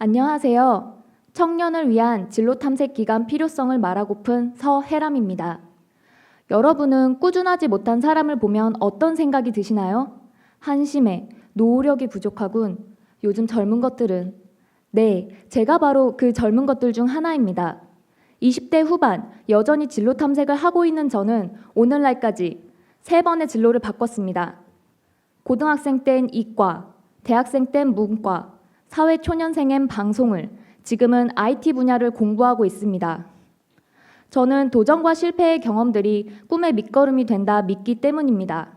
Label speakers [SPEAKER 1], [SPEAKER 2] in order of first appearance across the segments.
[SPEAKER 1] 안녕하세요. 청년을 위한 진로 탐색 기간 필요성을 말하고픈 서혜람입니다. 여러분은 꾸준하지 못한 사람을 보면 어떤 생각이 드시나요? 한심해, 노력이 부족하군. 요즘 젊은 것들은. 네, 제가 바로 그 젊은 것들 중 하나입니다. 20대 후반, 여전히 진로 탐색을 하고 있는 저는 오늘날까지 3번의 진로를 바꿨습니다. 고등학생 땐 이과, 대학생 땐 문과, 사회초년생엔 방송을, 지금은 IT 분야를 공부하고 있습니다. 저는 도전과 실패의 경험들이 꿈의 밑거름이 된다 믿기 때문입니다.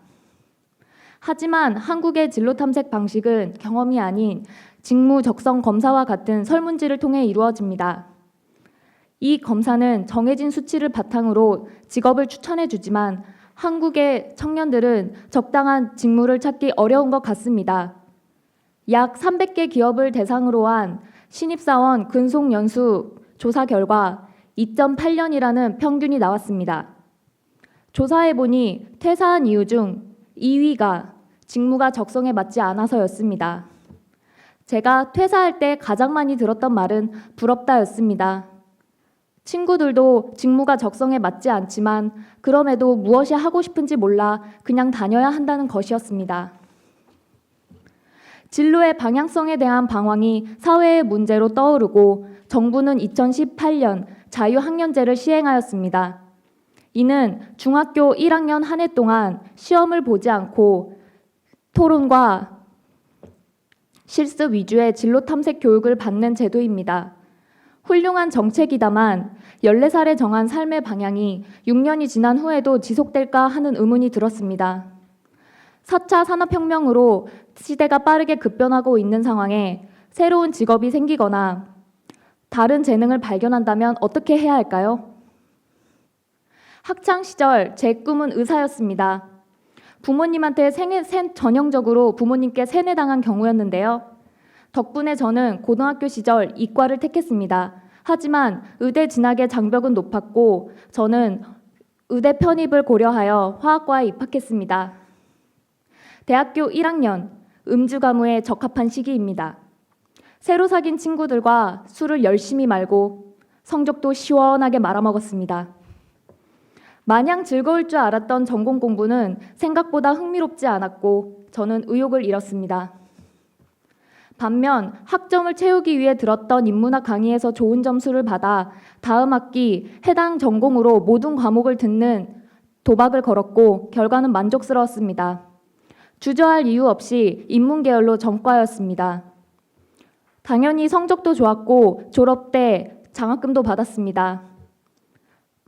[SPEAKER 1] 하지만 한국의 진로 탐색 방식은 경험이 아닌 직무 적성 검사와 같은 설문지를 통해 이루어집니다. 이 검사는 정해진 수치를 바탕으로 직업을 추천해 주지만 한국의 청년들은 적당한 직무를 찾기 어려운 것 같습니다. 약 300개 기업을 대상으로 한 신입사원 근속연수 조사 결과 2.8년이라는 평균이 나왔습니다. 조사해보니 퇴사한 이유 중 2위가 직무가 적성에 맞지 않아서였습니다. 제가 퇴사할 때 가장 많이 들었던 말은 부럽다였습니다. 친구들도 직무가 적성에 맞지 않지만 그럼에도 무엇이 하고 싶은지 몰라 그냥 다녀야 한다는 것이었습니다. 진로의 방향성에 대한 방황이 사회의 문제로 떠오르고 정부는 2018년 자유학년제를 시행하였습니다. 이는 중학교 1학년 한 해 동안 시험을 보지 않고 토론과 실습 위주의 진로 탐색 교육을 받는 제도입니다. 훌륭한 정책이다만 14살에 정한 삶의 방향이 6년이 지난 후에도 지속될까 하는 의문이 들었습니다. 4차 산업혁명으로 시대가 빠르게 급변하고 있는 상황에 새로운 직업이 생기거나 다른 재능을 발견한다면 어떻게 해야 할까요? 학창시절 제 꿈은 의사였습니다. 부모님한테 전형적으로 부모님께 세뇌당한 경우였는데요. 덕분에 저는 고등학교 시절 이과를 택했습니다. 하지만 의대 진학의 장벽은 높았고 저는 의대 편입을 고려하여 화학과에 입학했습니다. 대학교 1학년, 음주 가무에 적합한 시기입니다. 새로 사귄 친구들과 술을 열심히 말고 성적도 시원하게 말아먹었습니다. 마냥 즐거울 줄 알았던 전공 공부는 생각보다 흥미롭지 않았고 저는 의욕을 잃었습니다. 반면 학점을 채우기 위해 들었던 인문학 강의에서 좋은 점수를 받아 다음 학기 해당 전공으로 모든 과목을 듣는 도박을 걸었고 결과는 만족스러웠습니다. 주저할 이유 없이 인문계열로 전과였습니다. 당연히 성적도 좋았고 졸업 때 장학금도 받았습니다.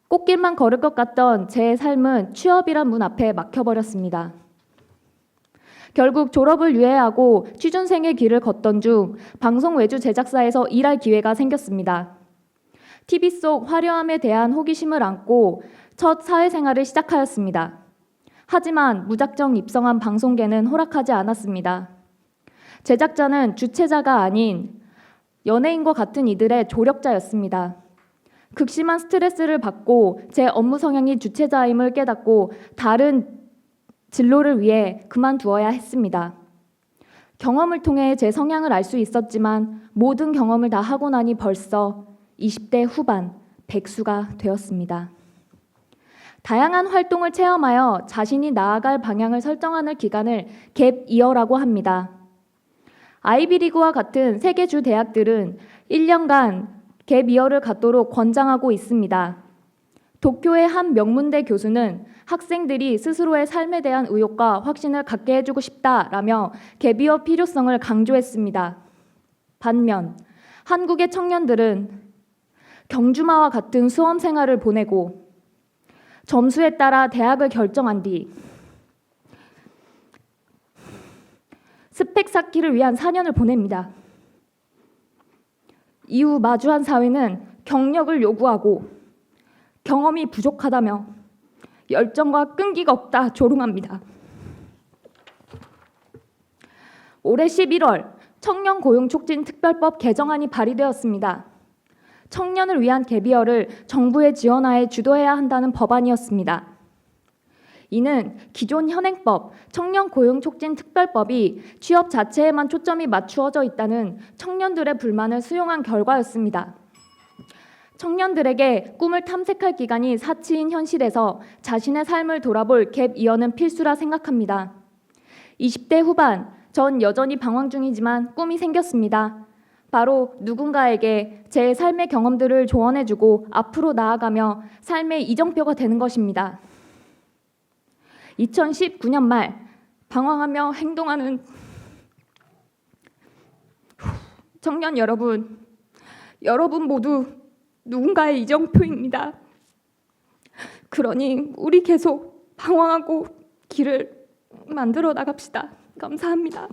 [SPEAKER 1] 꽃길만 걸을 것 같던 제 삶은 취업이란 문 앞에 막혀버렸습니다. 결국 졸업을 유예하고 취준생의 길을 걷던 중 방송 외주 제작사에서 일할 기회가 생겼습니다. TV 속 화려함에 대한 호기심을 안고 첫 사회생활을 시작하였습니다. 하지만 무작정 입성한 방송계는 허락하지 않았습니다. 제작자는 주체자가 아닌 연예인과 같은 이들의 조력자였습니다. 극심한 스트레스를 받고 제 업무 성향이 주체자임을 깨닫고 다른 진로를 위해 그만두어야 했습니다. 경험을 통해 제 성향을 알 수 있었지만 모든 경험을 다 하고 나니 벌써 20대 후반 백수가 되었습니다. 다양한 활동을 체험하여 자신이 나아갈 방향을 설정하는 기간을 갭 이어라고 합니다. 아이비리그와 같은 세계 주 대학들은 1년간 갭 이어를 갖도록 권장하고 있습니다. 도쿄의 한 명문대 교수는 학생들이 스스로의 삶에 대한 의욕과 확신을 갖게 해주고 싶다라며 갭 이어 필요성을 강조했습니다. 반면 한국의 청년들은 경주마와 같은 수험 생활을 보내고 점수에 따라 대학을 결정한 뒤 스펙 쌓기를 위한 4년을 보냅니다. 이후 마주한 사회는 경력을 요구하고 경험이 부족하다며 열정과 끈기가 없다 조롱합니다. 올해 11월 청년 고용 촉진 특별법 개정안이 발의되었습니다. 청년을 위한 갭이어를 정부의 지원하에 주도해야 한다는 법안이었습니다. 이는 기존 현행법 청년고용촉진특별법이 취업 자체에만 초점이 맞추어져 있다는 청년들의 불만을 수용한 결과였습니다. 청년들에게 꿈을 탐색할 기간이 사치인 현실에서 자신의 삶을 돌아볼 갭 이어는 필수라 생각합니다. 20대 후반, 전 여전히 방황 중이지만 꿈이 생겼습니다. 바로 누군가에게 제 삶의 경험들을 조언해주고 앞으로 나아가며 삶의 이정표가 되는 것입니다. 2019년 말 방황하며 행동하는 청년 여러분 모두 누군가의 이정표입니다. 그러니 우리 계속 방황하고 길을 만들어 나갑시다. 감사합니다.